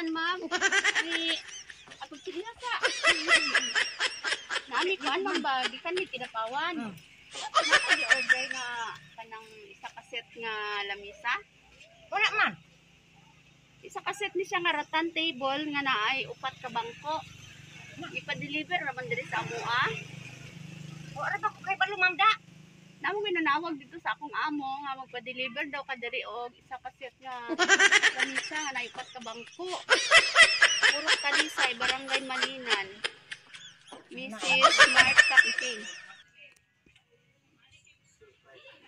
kuan ma'am. Ni ako kiniya sa. Nami kuan ma'am ba di kan ni tinapawan. Naka di order nga kanang isa ka set nga lamisa. Wala man. Isa ka set ni siya nga rattan table nga naay upat ka bangko. Ipa-deliver naman diri sa amoa. Wala ba ko kay balo ma'am da? Namo ginanawag dito sa akong amo nga magpa-deliver daw ka diri og isa ka set nga lamisa nga naay upat ka bangko. Puro Talisay, Barangay Malinan. Mrs. Smart Packaging.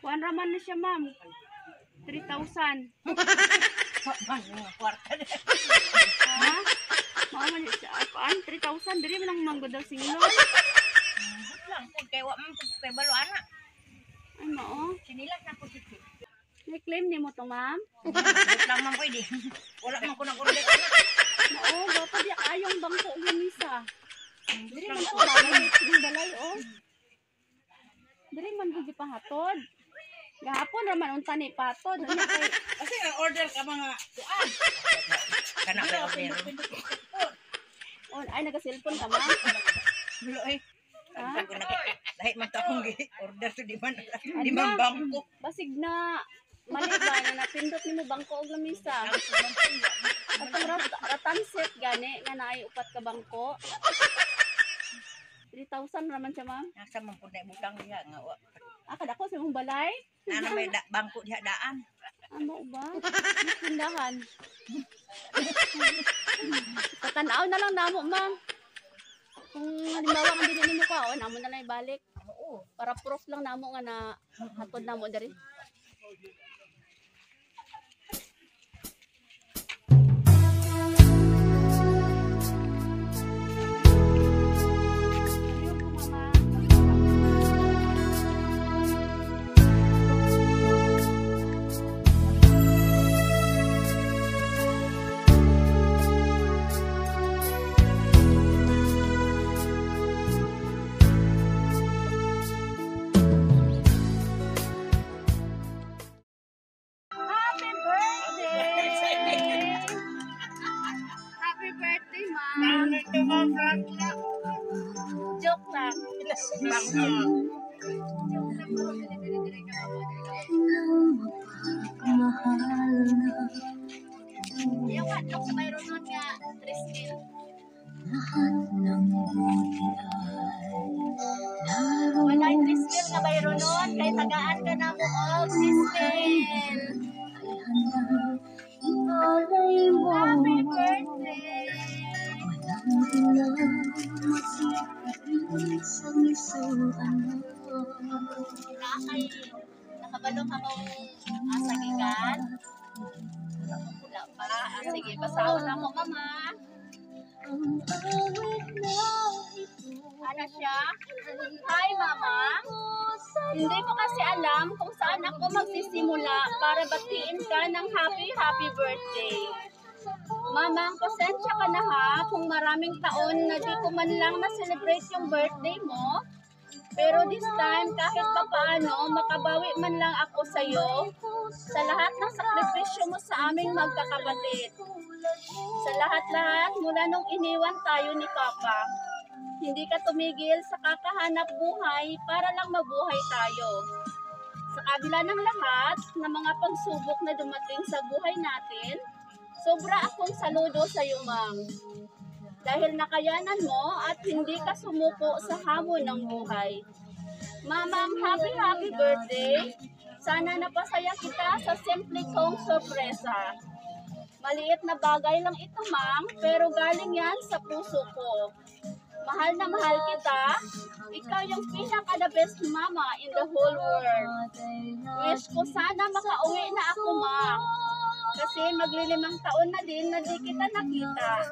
Kuan raman na siya, ma'am. 3,000. Man, mga kwarta. Ha? Mama niya siya. Kuan? 3,000? Dili mo lang manggo daw singlon. Lang, kay wa man kay balo ana. Ay, mao. Sinilas na ko sisi. Ni-claim niyo mo to, ma'am? Wala lang man pwede. Wala man ko nag-order ana. Mao, bapa di ayong bangko og lamisa. Dili man to balay, sige balay oh. Dili man gyud pahatod. Gahapon raman unta ni patod. Unya kay Kasi ang order ka mga kuan. Kana kay order. on ay naga-cellphone ka, ma'am. Bilo eh. Ha? Lahi man ta akong order to di man bangko. Basig na mali ba na napindot nimo bangko og lamisa. Atong ratan set gani nga naay upat ka bangko. 3,000 raman siya, ma'am. Nasa man pud na butang diha nga wa. Kada ko sa imong balay. Nana may bangko diha daan. Amo ba? Tindahan. Tatanaw na lang namo, ma'am. Kung halimbawa man dinhi nimo kaon, amo na lang ibalik. Oo. Para proof lang namo nga na hatod namo diri. Happy birthday, ma'am. Joke lang. Bangko. Joke lang po. Dire-dire ka ba? Yung hotdog sa mayroon nun nga, 3 mil. Wala yung 3 mil nga mayroon nun. Kaya tagaan ka na mo og 6 mil. Happy birthday! Nakabalo ka mong asagigan? Wala pa. Sige, basaon na mo, mama. Ano siya? Hi, mama. Hindi ko kasi alam kung saan ako magsisimula para batiin ka ng happy birthday. Mama, pasensya ka na ha kung maraming taon na di ko man lang na-celebrate yung birthday mo. Pero this time, kahit pa paano, makabawi man lang ako sa'yo sa lahat ng sakripisyo mo sa aming magkakapatid. Sa lahat-lahat, mula nung iniwan tayo ni Papa, hindi ka tumigil sa kakahanap buhay para lang mabuhay tayo. Sa kabila ng lahat ng mga pagsubok na dumating sa buhay natin, sobra akong saludo sa iyo, ma'am. Dahil nakayanan mo at hindi ka sumuko sa hamon ng buhay. Mamang, happy birthday! Sana napasaya kita sa simple kong sorpresa. Maliit na bagay lang ito, ma'am, pero galing yan sa puso ko. Mahal na mahal kita. Ikaw yung pinaka-the best mama in the whole world. Wish ko sana makauwi na ako, ma'am. Kasi maglilimang taon na din na di kita nakita.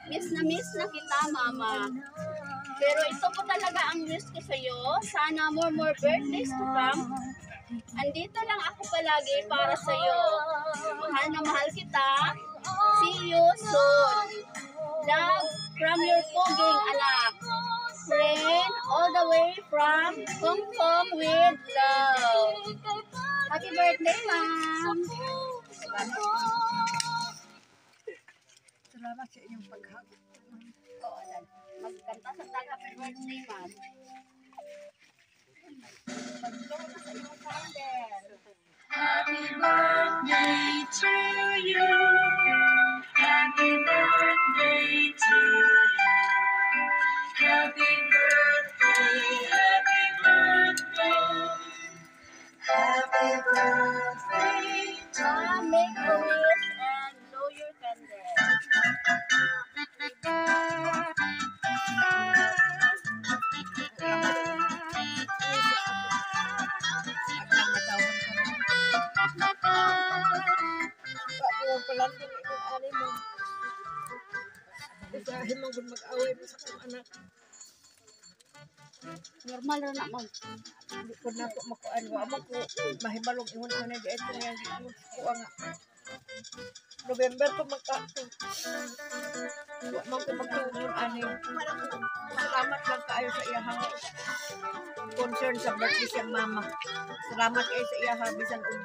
Miss na kita, mama. Pero ito po talaga ang wish ko sa'yo. Sana more birthdays to come. Andito lang ako palagi para sa'yo. Mahal na mahal kita. See you soon. Love from your poging anak. Friend all the way from Hong Kong with love. Happy birthday, ma'am. Salamat sa inyong paghag. Oo, magkanta sa tag happy birthday, ma'am. Mag-blow na sa iyong candle. Happy birthday to you. Happy birthday to you. Happy birthday, happy birthday. Happy birthday to Make a wish and blow your candle. Ang matawag ka na. Ako pala kung ikong ani mo. Isahin mo kung mag-away mo sa kong anak. Normal rin na, ma'am. Hindi ko na ako makuan. Wama ko mahibalong ingon ko na di ito nga. Ko ang November ko magkato. Wama ko magtuon ani. Salamat lang kaayo sa iyahang concern sa birthday sa mama. Salamat kayo sa iyahang bisan og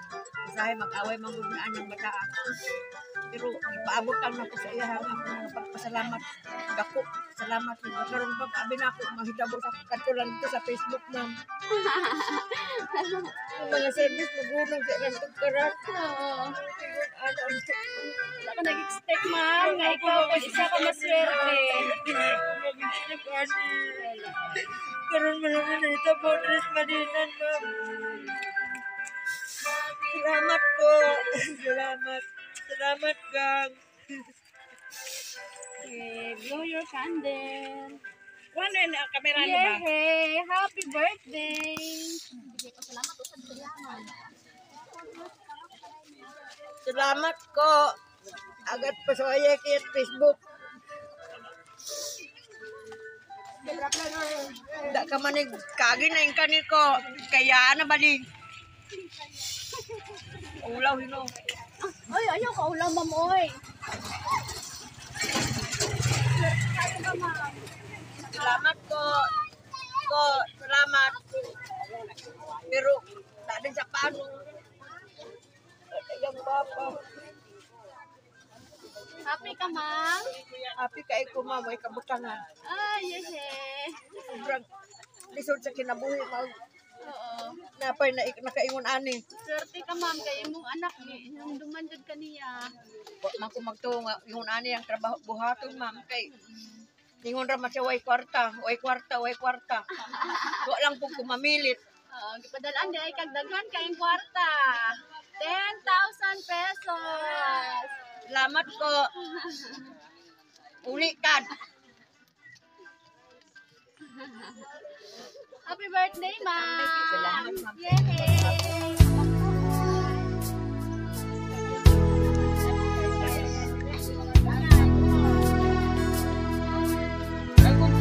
usahay mag-away mangunaan ng bataa. Pero ipaabot lang na ko sa iyahang ako ng pagpasalamat. Dako, salamat. Karon pa abi na ako mahitabo sa katulan dito sa Facebook, ma'am. Yung mga service magulong sa ilang tugkaran. Oo. Ano ang Wala ko nag-expect, ma'am, na ikaw po isa ka maswerte. karon mo lang na hitabo Tres Marinan, ma'am. Salamat po. Salamat. Salamat, gang. Okay, blow your candle. Kuha na yun ang kamera niyo ba? Yay! Happy birthday! Bigay ko salamat o sa salamat. Salamat ko. Agad pa sa kaya Facebook. Da ka manig kagi na yung kanil ko. Kaya na bali. Ulaw hino. Ay, ayaw ka ulam, ma'am, oy. Salamat ko. Salamat. Pero dahil sa paano. Yung papa. Happy ka, ma'am? Happy kay ko, ma'am. Ay kabutangan. Ay, yehey. Sobrang lisod sa kinabuhi, ma'am. Oo. Napay na nakaingon ani. Swerte ka, ma'am, kay imong anak ni. Nung dumandod ka niya. Wa man ko magtuong ingon ani ang trabaho buhaton, ma'am. Kay ingon ra man siya way kwarta. Way kwarta. Wa lang po kumamilit. Oo, gipadalaan di ay kagdaghan kayong kwarta. 10,000 pesos. Salamat ko. Ulikan. Happy birthday, ma'am. Salamat, ma'am. Yay! Ay, kung